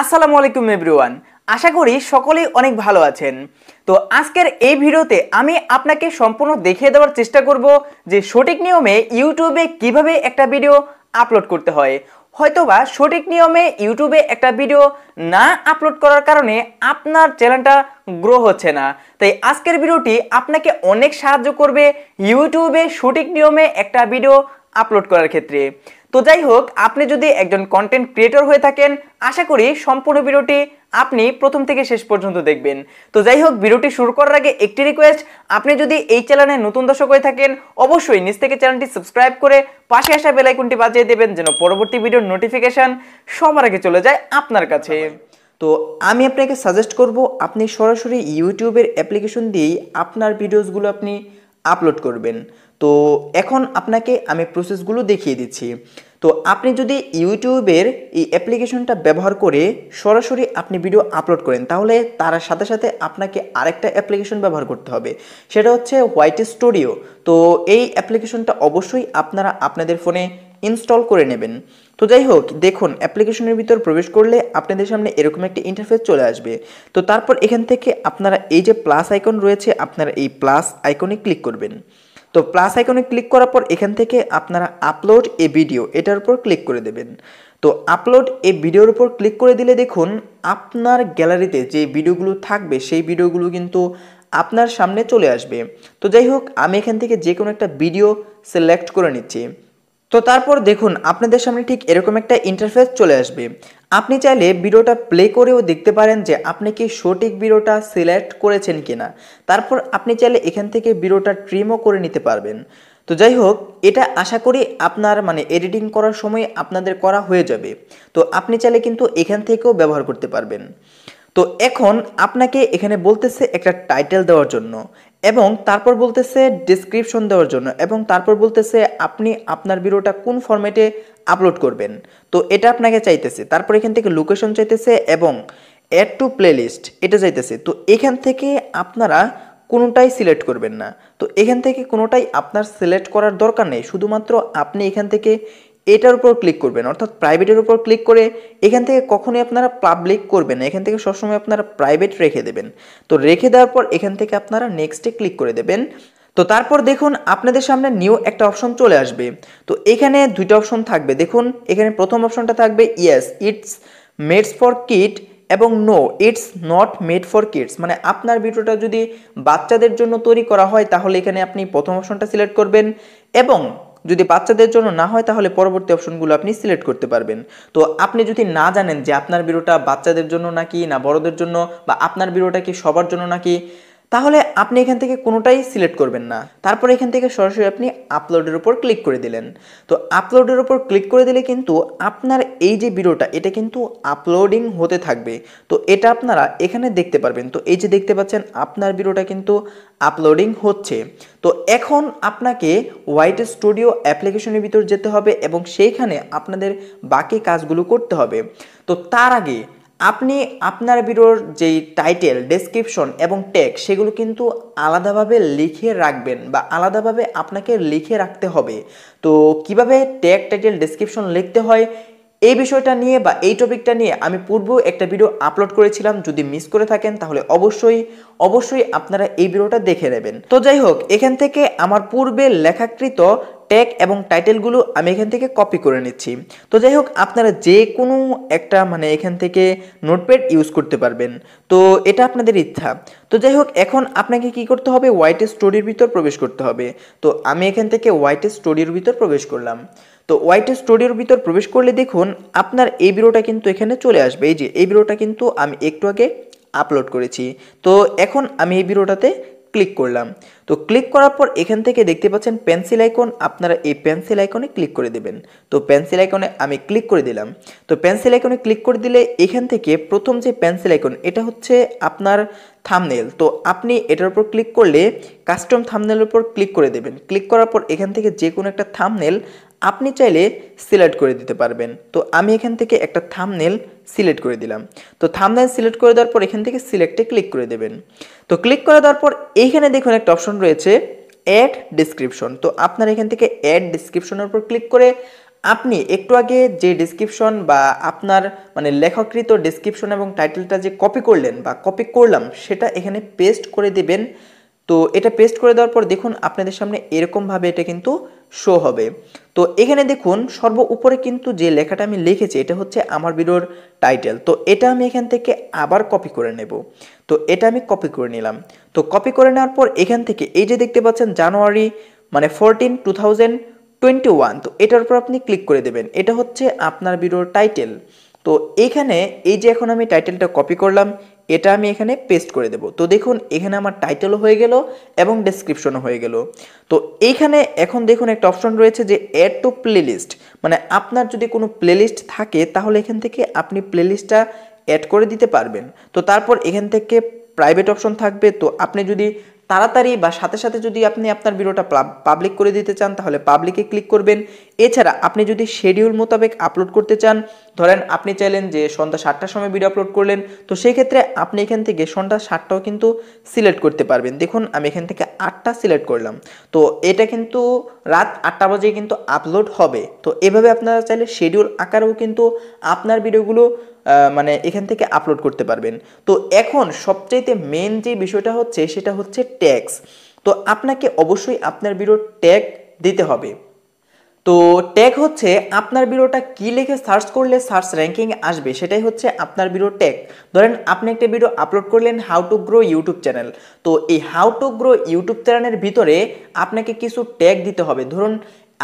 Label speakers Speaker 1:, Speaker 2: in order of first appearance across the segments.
Speaker 1: আসসালামু আলাইকুম এভরিওয়ান, আশা করি সকলেই অনেক ভালো আছেন। তো আজকের এই ভিডিওতে আমি আপনাকে সম্পূর্ণ দেখিয়ে দেওয়ার চেষ্টা করব যে সঠিক নিয়মে ইউটিউবে কিভাবে একটা ভিডিও আপলোড করতে হয়। হয়তোবা সঠিক নিয়মে ইউটিউবে একটা ভিডিও না আপলোড করার কারণে আপনার চ্যানেলটা গ্রো হচ্ছে না। তাই আজকের ভিডিওটি আপনাকে অনেক সাহায্য করবে ইউটিউবে সঠিক নিয়মে একটা ভিডিও আপলোড করার ক্ষেত্রে। তো যাই হোক, আপনি যদি একজন কন্টেন্ট ক্রিয়েটর হয়ে থাকেন, আশা করি সম্পূর্ণ ভিডিওটি আপনি প্রথম থেকে শেষ পর্যন্ত দেখবেন। তো যাই হোক, ভিডিওটি শুরু করার আগে একটি রিকোয়েস্ট, আপনি যদি এই চ্যানেলে নতুন দর্শক হয়ে থাকেন অবশ্যই নিচ থেকে চ্যানেলটি সাবস্ক্রাইব করে পাশে আসা বেল আইকনটি বাজিয়ে দেবেন যেন পরবর্তী ভিডিওর নোটিফিকেশন সবার আগে চলে যায় আপনার কাছে। তো আমি আপনাকে সাজেস্ট করব আপনি সরাসরি ইউটিউবের অ্যাপ্লিকেশন দিয়েই আপনার ভিডিওসগুলো আপনি আপলোড করবেন। তো এখন আপনাকে আমি প্রসেসগুলো দেখিয়ে দিচ্ছি। তো আপনি যদি ইউটিউবের এই অ্যাপ্লিকেশনটা ব্যবহার করে সরাসরি আপনি ভিডিও আপলোড করেন, তাহলে তার সাথে সাথে আপনাকে আরেকটা অ্যাপ্লিকেশন ব্যবহার করতে হবে, সেটা হচ্ছে হোয়াইট স্টুডিও। তো এই অ্যাপ্লিকেশনটা অবশ্যই আপনারা আপনাদের ফোনে ইনস্টল করে নেবেন। তো যাই হোক, দেখুন অ্যাপ্লিকেশনের ভিতর প্রবেশ করলে আপনাদের সামনে এরকম একটি ইন্টারফেস চলে আসবে। তো তারপর এখান থেকে আপনারা এই যে প্লাস আইকন রয়েছে, আপনারা এই প্লাস আইকনে ক্লিক করবেন। তো প্লাস আইকনে ক্লিক করার পর এখান থেকে আপনারা আপলোড এ ভিডিও এটার উপর ক্লিক করে দেবেন। তো আপলোড এ ভিডিওর উপর ক্লিক করে দিলে দেখুন আপনার গ্যালারিতে যে ভিডিওগুলো থাকবে সেই ভিডিওগুলো কিন্তু আপনার সামনে চলে আসবে। তো যাই হোক, আমি এখান থেকে যে কোনো একটা ভিডিও সিলেক্ট করে নিচ্ছি। তো তারপর দেখুন আপনাদের সামনে ঠিক এরকম একটা ইন্টারফেস চলে আসবে। আপনি চাইলে ভিডিওটা প্লে করেও দেখতে পারেন যে আপনি কি সঠিক ভিডিওটা সিলেক্ট করেছেন কিনা। তারপর আপনি চাইলে এখান থেকে ভিডিওটা ট্রিমও করে নিতে পারবেন। তো যাই হোক, এটা আশা করি আপনার এডিটিং করার সময় আপনাদের করা হয়ে যাবে। তো আপনি চাইলে কিন্তু এখান থেকেও ব্যবহার করতে পারবেন। তো এখন আপনাকে এখানে বলতেছে একটা টাইটেল দেওয়ার জন্য, এবং তারপর বলতেছে ডেসক্রিপশন দেওয়ার জন্য, এবং তারপর বলতেছে আপনি আপনার ভিডিওটা কোন ফরম্যাটে আপলোড করবেন। তো এটা আপনাকে চাইতেছে। তারপর এখান থেকে লোকেশন চাইতেছে এবং অ্যাড টু প্লেলিস্ট এটা চাইতেছে। তো এখান থেকে আপনারা কোনোটাই সিলেক্ট করবেন না। তো এখান থেকে কোনোটাই আপনার সিলেক্ট করার দরকার নেই, শুধুমাত্র আপনি এখান থেকে এটার উপর ক্লিক করবেন, অর্থাৎ প্রাইভেটের উপর ক্লিক করে এখান থেকে কখনোই আপনারা পাবলিক করবেন না, এখান থেকে সবসময় আপনারা প্রাইভেট রেখে দেবেন। তো রেখে দেওয়ার পর এখান থেকে আপনারা নেক্সটে ক্লিক করে দেবেন। তো তারপর দেখুন আপনাদের সামনে নিউ একটা অপশন চলে আসবে। তো এখানে দুইটা অপশন থাকবে। দেখুন এখানে প্রথম অপশনটা থাকবে yes it's made for kid, এবং no it's not made for kids. আপনার ভিডিওটা যদি বাচ্চাদের জন্য তৈরি করা হয় তাহলে এখানে আপনি প্রথম অপশনটা সিলেক্ট করবেন, এবং যদি বাচ্চাদের জন্য না হয় তাহলে পরবর্তী অপশনগুলো আপনি সিলেক্ট করতে পারবেন। তো আপনি যদি না জানেন যে আপনার ভিডিওটা বাচ্চাদের জন্য নাকি না বড়দের জন্য, বা আপনার ভিডিওটা কি সবার জন্য নাকি, তাহলে আপনি এখান থেকে কোনোটাই সিলেক্ট করবেন না। তারপর এখান থেকে সরাসরি আপনি আপলোডের উপর ক্লিক করে দিলেন। তো আপলোডের উপর ক্লিক করে দিলে কিন্তু আপনার এই যে ভিডিওটা এটা কিন্তু আপলোডিং হতে থাকবে। তো এটা আপনারা এখানে দেখতে পারবেন। তো এই যে দেখতে পাচ্ছেন আপনার ভিডিওটা কিন্তু আপলোডিং হচ্ছে। তো এখন আপনাকে হোয়াইট স্টুডিও অ্যাপ্লিকেশনের ভিতর যেতে হবে এবং সেইখানে আপনাদের বাকি কাজগুলো করতে হবে। তো তার আগে আপনি আপনার ভিডিওর যেই টাইটেল, ডেসক্রিপশন এবং ট্যাগ সেগুলো কিন্তু আলাদাভাবে লিখে রাখবেন, বা আলাদাভাবে আপনাকে লিখে রাখতে হবে। তো কিভাবে ট্যাগ, টাইটেল, ডেসক্রিপশন লিখতে হয় এই বিষয়টা নিয়ে বা এই টপিকটা নিয়ে আমি পূর্বেও একটা ভিডিও আপলোড করেছিলাম। যদি মিস করে থাকেন তাহলে অবশ্যই আপনারা এই ভিডিওটা দেখে নেবেন। তো যাই হোক, এখান থেকে আমার পূর্বে লেখাকৃত ট্যাগ এবং টাইটেলগুলো আমি এখান থেকে কপি করে নিচ্ছি। তো যাই হোক, আপনারা যে কোনো একটা এখান থেকে নোটপ্যাড ইউজ করতে পারবেন। তো এটা আপনাদের ইচ্ছা। তো যাই হোক, এখন আপনাকে কি করতে হবে, হোয়াইট স্টুডিওর ভিতর প্রবেশ করতে হবে। তো আমি এখান থেকে হোয়াইট স্টুডিওর ভিতর প্রবেশ করলাম। তো হোয়াইট স্টুডিওর ভিতর প্রবেশ করলে দেখুন আপনার এই ভিডিওটা কিন্তু এখানে চলে আসবে। এই যে এই ভিডিওটা কিন্তু আমি একটু আগে আপলোড করেছি। তো এখন আমি এই ভিডিওটাতে ক্লিক করলাম। তো ক্লিক করার পর এখান থেকে দেখতে পাচ্ছেন পেন্সিল আইকন, আপনারা এই পেন্সিল আইকনে ক্লিক করে দেবেন। তো পেন্সিল আইকনে আমি ক্লিক করে দিলাম। তো পেন্সিল আইকনে ক্লিক করে দিলে এখান থেকে প্রথম যে পেন্সিল আইকন এটা হচ্ছে আপনার থাম্বনেল। তো আপনি এটার উপর ক্লিক করলে কাস্টম থাম্বনেলের উপর ক্লিক করে দেবেন। ক্লিক করার পর এখান থেকে যে কোনো একটা থাম্বনেল আপনি চাইলে সিলেক্ট করে দিতে পারবেন। তো আমি এখান থেকে একটা থাম্বনেল সিলেক্ট করে দিলাম। তো থাম্বনেল সিলেক্ট করে দেওয়ার পর এখান থেকে সিলেক্টে ক্লিক করে দেবেন। তো ক্লিক করে দেওয়ার পর এইখানে দেখুন একটা অপশন রয়েছে অ্যাড ডেসক্রিপশন। তো আপনার এখান থেকে অ্যাড ডেসক্রিপশনের উপর ক্লিক করে আপনি একটু আগে যে ডেসক্রিপশন বা আপনার মানে লেখকৃত ডেসক্রিপশন এবং টাইটেলটা যে কপি করলেন বা কপি করলাম সেটা এখানে পেস্ট করে দিবেন। তো এটা পেস্ট করে দেওয়ার পর দেখুন আপনাদের সামনে এরকমভাবে এটা কিন্তু শো হবে। তো এখানে দেখুন সর্ব উপরে কিন্তু যে লেখাটা আমি লিখেছি এটা হচ্ছে আমার ভিডিওর টাইটেল। তো এটা আমি এখান থেকে আবার কপি করে নেব। তো এটা আমি কপি করে নিলাম। তো কপি করে নেওয়ার পর এখান থেকে এই যে দেখতে পাচ্ছেন জানুয়ারি মানে 14/2021, তো এটার উপর আপনি ক্লিক করে দেবেন। এটা হচ্ছে আপনার ভিডিওর টাইটেল। তো এখানে এই যে এখন আমি টাইটেলটা কপি করলাম এটা আমি এখানে পেস্ট করে দেব। তো দেখুন এখানে আমার টাইটেলও হয়ে গেল এবং ডেসক্রিপশনও হয়ে গেল। তো এইখানে এখন দেখুন একটা অপশন রয়েছে যে অ্যাড টু প্লেলিস্ট, মানে আপনার যদি কোনো প্লেলিস্ট থাকে তাহলে এখান থেকে আপনি প্লেলিস্টটা অ্যাড করে দিতে পারবেন। তো তারপর এখান থেকে প্রাইভেট অপশন থাকবে। তো আপনি যদি তাড়াতাড়ি বা সাথে সাথে যদি আপনি আপনার ভিডিওটা পাবলিক করে দিতে চান তাহলে পাবলিকে ক্লিক করবেন। এছাড়া আপনি যদি শিডিউল মোতাবেক আপলোড করতে চান, ধরেন আপনি চাইলেন যে সন্ধ্যা 7টার সময় ভিডিও আপলোড করলেন, তো সেই ক্ষেত্রে আপনি এখান থেকে সন্ধ্যা 7টাও কিন্তু সিলেক্ট করতে পারবেন। দেখুন আমি এখান থেকে 8টা সিলেক্ট করলাম। তো এটা কিন্তু রাত 8টা বাজে কিন্তু আপলোড হবে। তো এভাবে আপনারা চাইলে শিডিউল আকারেও কিন্তু আপনার ভিডিওগুলো মানে এখান থেকে আপলোড করতে পারবেন। তো এখন সবচাইতে মেন যে বিষয়টা হচ্ছে সেটা হচ্ছে ট্যাগস। তো আপনাকে অবশ্যই আপনার ভিডিওর ট্যাগ দিতে হবে। তো ট্যাগ হচ্ছে আপনার ভিডিওটা কি লিখে সার্চ করলে সার্চ র্যাঙ্কিং আসবে সেটাই হচ্ছে আপনার ভিডিওর ট্যাগ। ধরেন আপনি একটা ভিডিও আপলোড করলেন how to grow YouTube channel. তো এই হাউ টু গ্রো ইউটিউব চ্যানেলের ভিতরে আপনাকে কিছু ট্যাগ দিতে হবে। ধরুন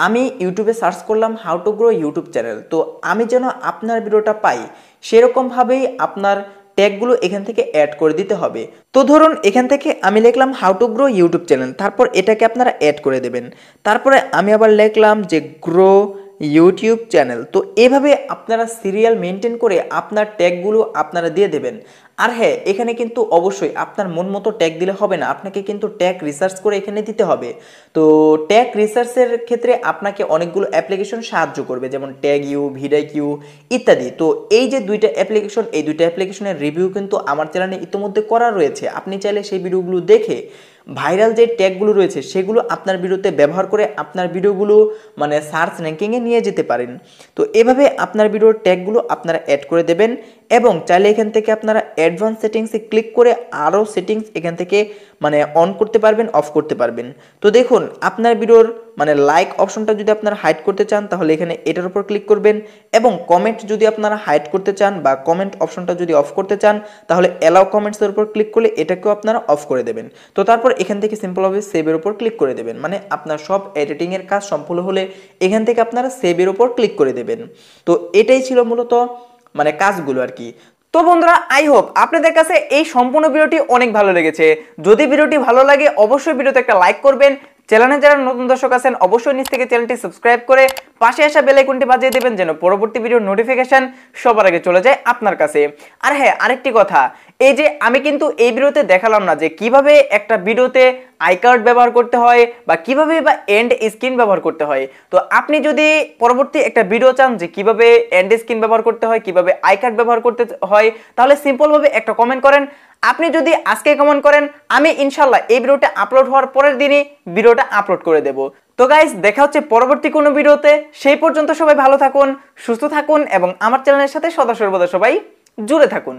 Speaker 1: আমি ইউটিউবে সার্চ করলাম how to grow YouTube channel, তো আমি যেন আপনার ভিডিওটা পাই সেরকমভাবেই আপনার ট্যাগগুলো এখান থেকে অ্যাড করে দিতে হবে। তো ধরুন এখান থেকে আমি লিখলাম how to grow YouTube channel, তারপর এটাকে আপনারা অ্যাড করে দেবেন। তারপরে আমি আবার লিখলাম যে গ্রো ইউটিউব চ্যানেল। তো এভাবে আপনারা সিরিয়াল মেনটেন করে আপনার ট্যাগগুলো আপনারা দিয়ে দেবেন। আর হ্যাঁ, এখানে কিন্তু অবশ্যই আপনার মন মতো ট্যাগ দিলে হবে না, আপনাকে কিন্তু ট্যাগ রিসার্চ করে এখানে দিতে হবে। তো ট্যাগ রিসার্চের ক্ষেত্রে আপনাকে অনেকগুলো অ্যাপ্লিকেশন সাহায্য করবে, যেমন ট্যাগ ইউ, ভিডাইকিউ ইত্যাদি। তো এই যে দুইটা অ্যাপ্লিকেশন, এই দুইটা অ্যাপ্লিকেশনের রিভিউ কিন্তু আমার চ্যানেলে ইতিমধ্যে করা রয়েছে। আপনি চাইলে সেই ভিডিওগুলো দেখে ভাইরাল যে ট্যাগগুলো রয়েছে সেগুলো আপনার ভিডিওতে ব্যবহার করে আপনার ভিডিওগুলো মানে সার্চ র্যাঙ্কিংয়ে নিয়ে যেতে পারেন। তো এভাবে আপনার ভিডিওর ট্যাগগুলো আপনারা অ্যাড করে দেবেন এবং চাইলে এখান থেকে আপনারা অ্যাডভান্স সেটিংসে ক্লিক করে আরও সেটিংস এখান থেকে মানে অন করতে পারবেন, অফ করতে পারবেন। তো দেখুন আপনার ভিডিওর মানে লাইক অপশনটা যদি আপনারা হাইড করতে চান তাহলে এখানে এটার উপর ক্লিক করবেন এবং কমেন্ট যদি আপনারা হাইড করতে চান বা কমেন্ট অপশনটা যদি অফ করতে চান তাহলে অ্যালাউ কমেন্টসের উপর ক্লিক করলে এটাকেও আপনারা অফ করে দেবেন। তো তারপর এখান থেকে সিম্পলভাবে সেভের উপর ক্লিক করে দেবেন। মানে আপনার সব এডিটিংয়ের কাজ সম্পূর্ণ হলে এখান থেকে আপনারা সেভের উপর ক্লিক করে দেবেন। তো এটাই ছিল মূলত মানে কাজগুলো আর কি। তো বন্ধুরা, আই হোপ আপনাদের কাছে এই সম্পূর্ণ ভিডিওটি অনেক ভালো লেগেছে। যদি ভিডিওটি ভালো লাগে অবশ্যই ভিডিওতে একটা লাইক করবেন। চ্যানেলে যারা নতুন দর্শক আছেন অবশ্যই নিচ থেকে চ্যানেলটি সাবস্ক্রাইব করে পাশে আসা বেল আইকনটি বাজিয়ে দেবেন যেন পরবর্তী ভিডিওর নোটিফিকেশন সবার আগে চলে যায় আপনার কাছে। আর হ্যাঁ, আরেকটি কথা, এই যে আমি কিন্তু এই ভিডিওতে দেখালাম না যে কিভাবে একটা ভিডিওতে আই কার্ড ব্যবহার করতে হয় বা কিভাবে বা এন্ড স্ক্রিন ব্যবহার করতে হয়। তো আপনি যদি পরবর্তী একটা ভিডিও চান যে কিভাবে এন্ড স্ক্রিন ব্যবহার করতে হয়, কিভাবে আই কার্ড ব্যবহার করতে হয়, তাহলে সিম্পলভাবে একটা কমেন্ট করেন। আপনি যদি আজকে কমেন্ট করেন আমি ইনশাল্লাহ এই ভিডিওটা আপলোড হওয়ার পরের দিনই ভিডিওটা আপলোড করে দেব। তো গাইস, দেখা হচ্ছে পরবর্তী কোনো ভিডিওতে। সেই পর্যন্ত সবাই ভালো থাকুন, সুস্থ থাকুন এবং আমার চ্যানেলের সাথে সদা সর্বদা সবাই জুড়ে থাকুন।